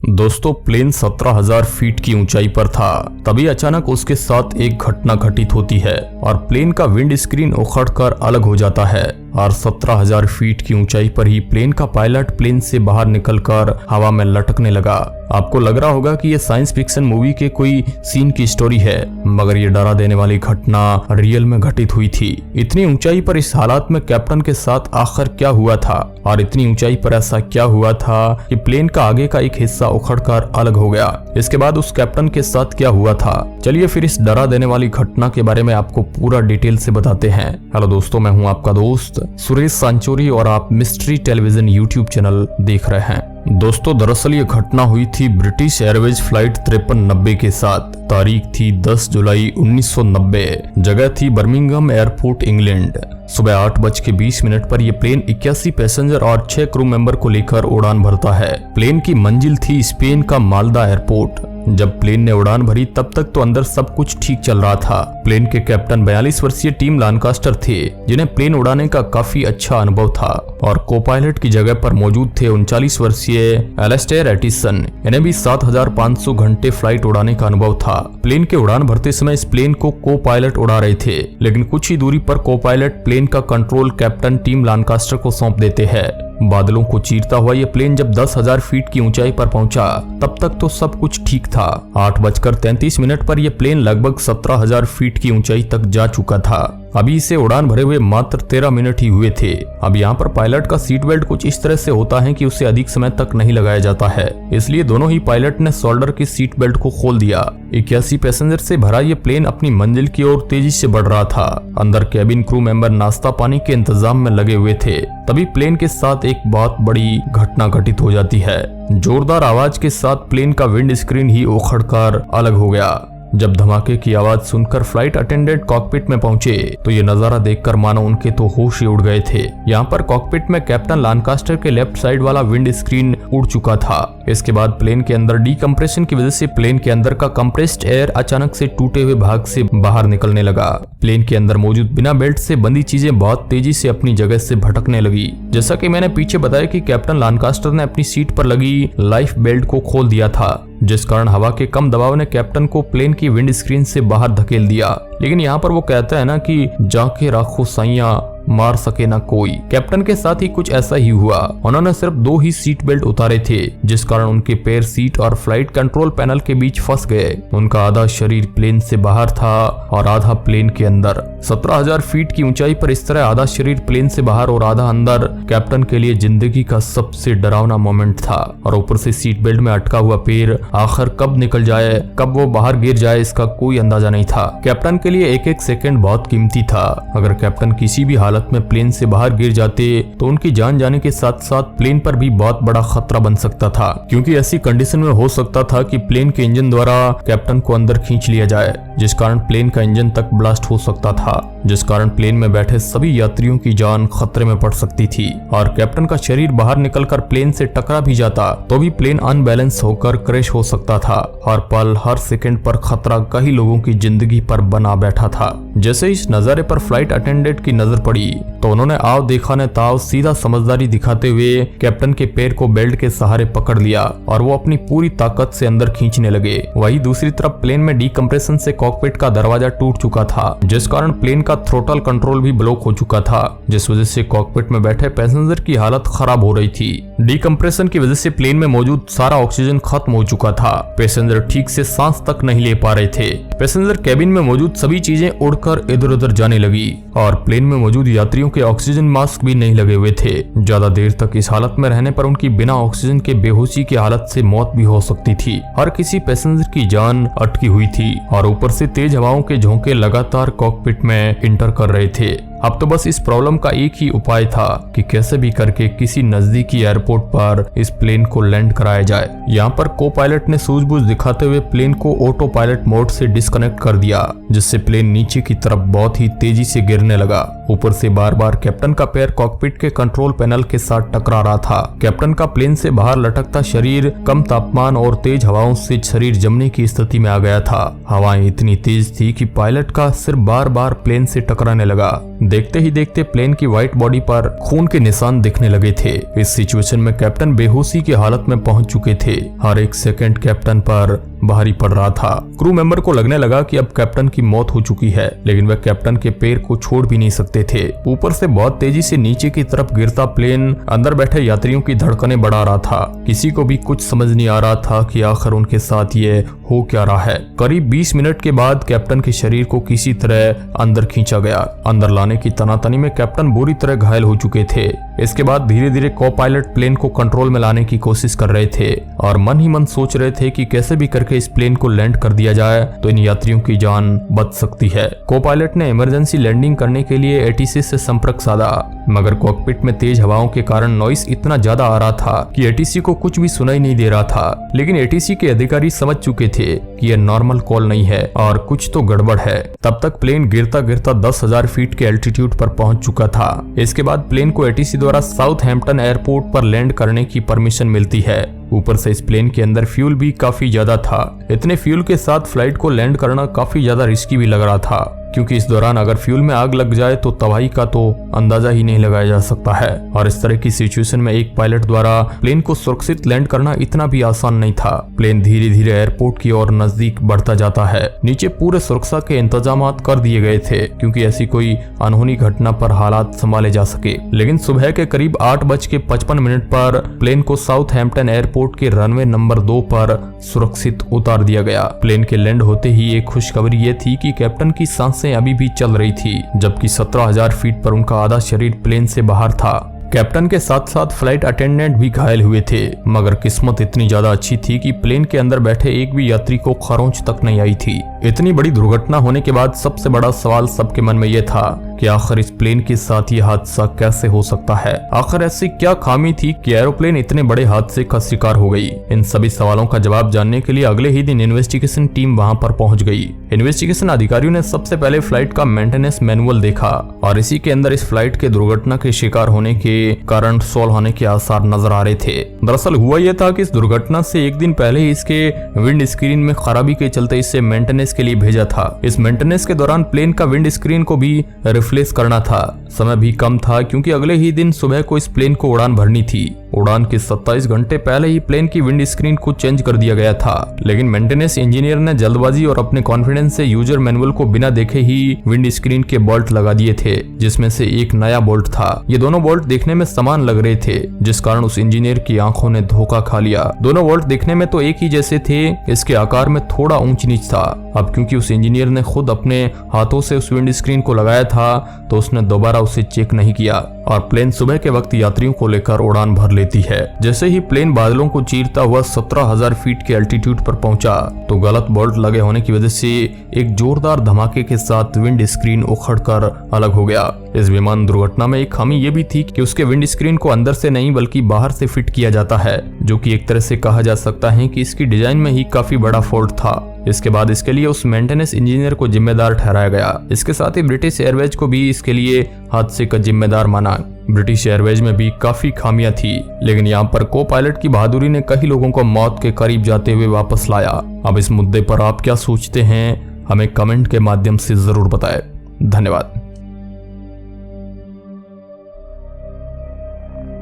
दोस्तों plane 17,000 feet की ऊंचाई पर था। तभी अचानक उसके साथ एक घटना घटित होती है और प्लेन का विंड स्क्रीन उखड़कर अलग हो जाता है और 17,000 फीट की ऊंचाई पर ही प्लेन का पायलट प्लेन से बाहर निकलकर हवा में लटकने लगा। आपको लग रहा होगा कि ये साइंस फिक्शन मूवी के कोई सीन की स्टोरी है, मगर ये डरा देने वाली घटना रियल में घटित हुई थी। इतनी ऊंचाई पर इस हालात में कैप्टन के साथ आखिर क्या हुआ था और इतनी ऊंचाई पर ऐसा क्या हुआ था कि प्लेन का आगे का एक हिस्सा उखड़कर अलग हो गया। इसके बाद उस कैप्टन के साथ क्या हुआ था, चलिए फिर इस डरा देने वाली घटना के बारे में आपको पूरा डिटेल से बताते हैं। हेलो दोस्तों, मैं हूं आपका दोस्त सुरेश सांचोरी और आप मिस्ट्री टेलीविजन यूट्यूब चैनल देख रहे हैं। दोस्तों दरअसल ये घटना हुई थी ब्रिटिश एयरवेज फ्लाइट 5390 के साथ। तारीख थी 10 जुलाई 1990। जगह थी बर्मिंघम एयरपोर्ट इंग्लैंड। सुबह 8:20 पर यह प्लेन 81 पैसेंजर और 6 क्रू मेंबर को लेकर उड़ान भरता है। प्लेन की मंजिल थी स्पेन का माल्दा एयरपोर्ट। जब प्लेन ने उड़ान भरी तब तक तो अंदर सब कुछ ठीक चल रहा था। प्लेन के कैप्टन 42 वर्षीय टिम लानकास्टर थे, जिन्हें प्लेन उड़ाने का काफी अच्छा अनुभव था और को पायलट की जगह पर मौजूद थे 39 वर्षीय एलिस्टेयर एटिसन। इन्हें भी 7,500 घंटे फ्लाइट उड़ाने का अनुभव था। प्लेन के उड़ान भरते समय इस प्लेन को को पायलट उड़ा रहे थे, लेकिन कुछ ही दूरी पर को पायलट प्लेन का कंट्रोल कैप्टन टिम लानकास्टर को सौंप देते हैं। बादलों को चीरता हुआ यह प्लेन जब 10,000 फीट की ऊंचाई पर पहुंचा तब तक तो सब कुछ ठीक था। 8:33 पर यह प्लेन लगभग 17,000 फीट की ऊंचाई तक जा चुका था। अभी इसे उड़ान भरे हुए मात्र 13 मिनट ही हुए थे। अब यहाँ पर पायलट का सीट बेल्ट कुछ इस तरह से होता है कि उसे अधिक समय तक नहीं लगाया जाता है, इसलिए दोनों ही पायलट ने शोल्डर की सीट बेल्ट को खोल दिया। 81 पैसेंजर से भरा ये प्लेन अपनी मंजिल की ओर तेजी से बढ़ रहा था। अंदर कैबिन क्रू मेंबर नाश्ता पानी के इंतजाम में लगे हुए थे। तभी प्लेन के साथ एक बहुत बड़ी घटना घटित हो जाती है। जोरदार आवाज के साथ प्लेन का विंड स्क्रीन ही उखड़कर अलग हो गया। जब धमाके की आवाज सुनकर फ्लाइट अटेंडेंट कॉकपिट में पहुंचे तो ये नजारा देखकर मानो उनके तो होश ही उड़ गए थे। यहाँ पर कॉकपिट में कैप्टन लानकास्टर के लेफ्ट साइड वाला विंड स्क्रीन उड़ चुका था। इसके बाद प्लेन के अंदर डीकम्प्रेशन की वजह से प्लेन के अंदर का कंप्रेस्ड एयर अचानक से टूटे हुए भाग से बाहर निकलने लगा। प्लेन के अंदर मौजूद बिना बेल्ट से बंधी चीजें बहुत तेजी से अपनी जगह से भटकने लगी। जैसा कि मैंने पीछे बताया कि कैप्टन लानकास्टर ने अपनी सीट पर लगी लाइफ बेल्ट को खोल दिया था, जिस कारण हवा के कम दबाव ने कैप्टन को प्लेन की विंड स्क्रीन से बाहर धकेल दिया। लेकिन यहाँ पर वो कहता है ना कि जाके राखो साइया मार सके ना कोई। कैप्टन के साथ ही कुछ ऐसा ही हुआ। उन्होंने सिर्फ 2 ही सीट बेल्ट उतारे थे, जिस कारण उनके पैर सीट और फ्लाइट कंट्रोल पैनल के बीच फंस गए। उनका आधा शरीर प्लेन से बाहर था और आधा प्लेन के अंदर। 17,000 फीट की ऊंचाई पर इस तरह आधा शरीर प्लेन से बाहर और आधा अंदर कैप्टन के लिए जिंदगी का सबसे डरावना मोमेंट था। और ऊपर से सीट बेल्ट में अटका हुआ पैर आखिर कब निकल जाए, कब वो बाहर गिर जाए, इसका कोई अंदाजा नहीं था। कैप्टन के लिए एक एक सेकंड बहुत कीमती था। अगर कैप्टन किसी भी हालत में प्लेन से बाहर गिर जाते तो उनकी जान जाने के साथ साथ प्लेन पर भी बहुत बड़ा खतरा बन सकता था, क्योंकि ऐसी कंडीशन में हो सकता था कि प्लेन के इंजन द्वारा कैप्टन को अंदर खींच लिया जाए, जिस कारण प्लेन का इंजन तक ब्लास्ट हो सकता था, जिस कारण प्लेन में बैठे सभी यात्रियों की जान खतरे में पड़ सकती थी। और कैप्टन का शरीर बाहर निकलकर प्लेन से टकरा भी जाता तो भी प्लेन अनबैलेंस होकर क्रैश हो सकता था। हर पल हर सेकंड पर खतरा कई लोगों की जिंदगी पर बना बैठा था। जैसे इस नजारे पर फ्लाइट अटेंडेंट की नजर पड़ी तो उन्होंने आव देखा ने ताव सीधा समझदारी दिखाते हुए कैप्टन के पैर को बेल्ट के सहारे पकड़ लिया और वो अपनी पूरी ताकत से अंदर खींचने लगे। वहीं दूसरी तरफ प्लेन में डीकम्प्रेशन से कॉकपिट का दरवाजा टूट चुका था, जिस कारण प्लेन का थ्रोटल कंट्रोल भी ब्लॉक हो चुका था, जिस वजह से कॉकपिट में बैठे पैसेंजर की हालत खराब हो रही थी। डीकम्प्रेशन की वजह से प्लेन में मौजूद सारा ऑक्सीजन खत्म हो चुका था। पैसेंजर ठीक से सांस तक नहीं ले पा रहे थे। पैसेंजर कैबिन में मौजूद सभी चीजें उड़कर इधर उधर जाने लगी और प्लेन में मौजूद यात्रियों के ऑक्सीजन मास्क भी नहीं लगे हुए थे। ज्यादा देर तक इस हालत में रहने पर उनकी बिना ऑक्सीजन के बेहोशी की हालत से मौत भी हो सकती थी। हर किसी पैसेंजर की जान अटकी हुई थी और ऊपर से तेज हवाओं के झोंके लगातार कॉकपिट में इंटर कर रहे थे। अब तो बस इस प्रॉब्लम का एक ही उपाय था कि कैसे भी करके किसी नजदीकी एयरपोर्ट पर इस प्लेन को लैंड कराया जाए। यहाँ पर को पायलट ने सूझबूझ दिखाते हुए प्लेन को ऑटो पायलट मोड से डिस्कनेक्ट कर दिया, जिससे प्लेन नीचे की तरफ बहुत ही तेजी से गिरने लगा। ऊपर से बार बार कैप्टन का पैर कॉकपिट के कंट्रोल पैनल के साथ टकरा रहा था। कैप्टन का प्लेन से बाहर लटकता शरीर कम तापमान और तेज हवाओं से शरीर जमने की स्थिति में आ गया था। हवाएं इतनी तेज थी कि पायलट का सिर बार बार प्लेन से टकराने लगा। देखते ही देखते प्लेन की व्हाइट बॉडी पर खून के निशान दिखने लगे थे। इस सिचुएशन में कैप्टन बेहोशी की हालत में पहुंच चुके थे। हर एक सेकंड कैप्टन पर भारी पड़ रहा था। क्रू मेंबर को लगने लगा कि अब कैप्टन की मौत हो चुकी है, लेकिन वह कैप्टन के पैर को छोड़ भी नहीं सकते थे। ऊपर से बहुत तेजी से नीचे की तरफ गिरता प्लेन अंदर बैठे यात्रियों की धड़कनें बढ़ा रहा था। किसी को भी कुछ समझ नहीं आ रहा था कि आखिर उनके साथ ये हो क्या रहा है। करीब 20 मिनट के बाद कैप्टन के शरीर को किसी तरह अंदर खींचा गया। अंदर लाने की तनातनी में कैप्टन बुरी तरह घायल हो चुके थे। इसके बाद धीरे धीरे को पायलट प्लेन को कंट्रोल में लाने की कोशिश कर रहे थे और मन ही मन सोच रहे थे कि कैसे भी करके इस प्लेन को लैंड कर दिया जाए तो इन यात्रियों की जान बच सकती है। को पायलट ने इमरजेंसी लैंडिंग करने के लिए एटीसी से संपर्क साधा, मगर कॉकपिट में तेज हवाओं के कारण नॉइस इतना ज्यादा आ रहा था कि एटीसी को कुछ भी सुनाई नहीं दे रहा था। लेकिन एटीसी के अधिकारी समझ चुके थे कि यह नॉर्मल कॉल नहीं है और कुछ तो गड़बड़ है। तब तक प्लेन गिरता गिरता 10,000 फीट के एल्टीट्यूड पर पहुंच चुका था। इसके बाद प्लेन को एटीसी द्वारा साउथहैम्पटन एयरपोर्ट पर लैंड करने की परमिशन मिलती है। ऊपर से इस प्लेन के अंदर फ्यूल भी काफी ज्यादा था। इतने फ्यूल के साथ फ्लाइट को लैंड करना काफी ज्यादा रिस्की भी लग रहा था, क्योंकि इस दौरान अगर फ्यूल में आग लग जाए तो तबाही का तो अंदाजा ही नहीं लगाया जा सकता है। और इस तरह की सिचुएशन में एक पायलट द्वारा प्लेन को सुरक्षित लैंड करना इतना भी आसान नहीं था। प्लेन धीरे धीरे एयरपोर्ट की ओर नजदीक बढ़ता जाता है। नीचे पूरे सुरक्षा के इंतजाम कर दिए गए थे, क्योंकि ऐसी कोई अनहोनी घटना पर हालात संभाले जा सके। लेकिन सुबह के करीब 8:55 पर प्लेन को साउथहैम्पटन एयरपोर्ट के रनवे नंबर 2 पर सुरक्षित उतार दिया गया। प्लेन के लैंड होते ही एक खुशखबरी ये थी कि कैप्टन की सांसें अभी भी चल रही थी, जबकि 17,000 फीट पर उनका आधा शरीर प्लेन से बाहर था। कैप्टन के साथ साथ फ्लाइट अटेंडेंट भी घायल हुए थे, मगर किस्मत इतनी ज्यादा अच्छी थी कि प्लेन के अंदर बैठे एक भी यात्री को खरोंच तक नहीं आई थी। इतनी बड़ी दुर्घटना होने के बाद सबसे बड़ा सवाल सबके मन में यह था कि आखिर इस प्लेन के साथ ये हादसा कैसे हो सकता है। आखिर ऐसी क्या खामी थी कि एरोप्लेन इतने बड़े हादसे का शिकार हो गई। इन सभी सवालों का जवाब जानने के लिए अगले ही दिन इन्वेस्टिगेशन टीम वहां पर पहुंच गई। इन्वेस्टिगेशन अधिकारियों ने सबसे पहले फ्लाइट का मेंटेनेंस मैनुअल देखा और इसी के अंदर इस फ्लाइट के दुर्घटना के शिकार होने के कारण सॉल्व होने के आसार नजर आ रहे थे। दरअसल हुआ यह था कि इस दुर्घटना से एक दिन पहले ही इसके विंड स्क्रीन में खराबी के चलते इसे मेंटेनेंस के लिए भेजा था। इस मेंटेनेंस के दौरान प्लेन का विंड स्क्रीन को भी रिप्लेस करना था। समय भी कम था, क्योंकि अगले ही दिन सुबह को इस प्लेन को उड़ान भरनी थी। उड़ान के 27 घंटे पहले ही प्लेन की विंड स्क्रीन को चेंज कर दिया गया था, लेकिन मेंटेनेंस इंजीनियर ने जल्दबाजी और अपने कॉन्फिडेंस से यूजर मैनुअल को बिना देखे ही विंड स्क्रीन के बोल्ट लगा दिए थे, जिसमें से एक नया बोल्ट था। ये दोनों बोल्ट देखने में समान लग रहे थे, जिस कारण उस इंजीनियर की आंखों ने धोखा खा लिया। दोनों बोल्ट देखने में तो एक ही जैसे थे, इसके आकार में थोड़ा ऊंच नीच था। अब क्योंकि उस इंजीनियर ने खुद अपने हाथों से उस विंड स्क्रीन को लगाया था, तो उसने दोबारा उसे चेक नहीं किया और प्लेन सुबह के वक्त यात्रियों को लेकर उड़ान भर लेती है। जैसे ही प्लेन बादलों को चीरता हुआ 17,000 फीट के एल्टीट्यूड पर पहुंचा, तो गलत बोल्ट लगे होने की वजह से एक जोरदार धमाके के साथ विंड स्क्रीन उखड़कर अलग हो गया। इस विमान दुर्घटना में एक खामी ये भी थी कि उसके विंड स्क्रीन को अंदर से नहीं बल्कि बाहर से फिट किया जाता है, जो कि एक तरह से कहा जा सकता है कि इसकी डिजाइन में ही काफी बड़ा फॉल्ट था। इसके बाद इसके लिए उस मेंटेनेंस इंजीनियर को जिम्मेदार ठहराया गया। इसके साथ ही ब्रिटिश एयरवेज को भी इसके लिए हादसे का जिम्मेदार माना। ब्रिटिश एयरवेज में भी काफी खामियां थी, लेकिन यहाँ पर को पायलट की बहादुरी ने कई लोगों को मौत के करीब जाते हुए वापस लाया। अब इस मुद्दे पर आप क्या सोचते हैं, हमें कमेंट के माध्यम से जरूर बताएं। धन्यवाद।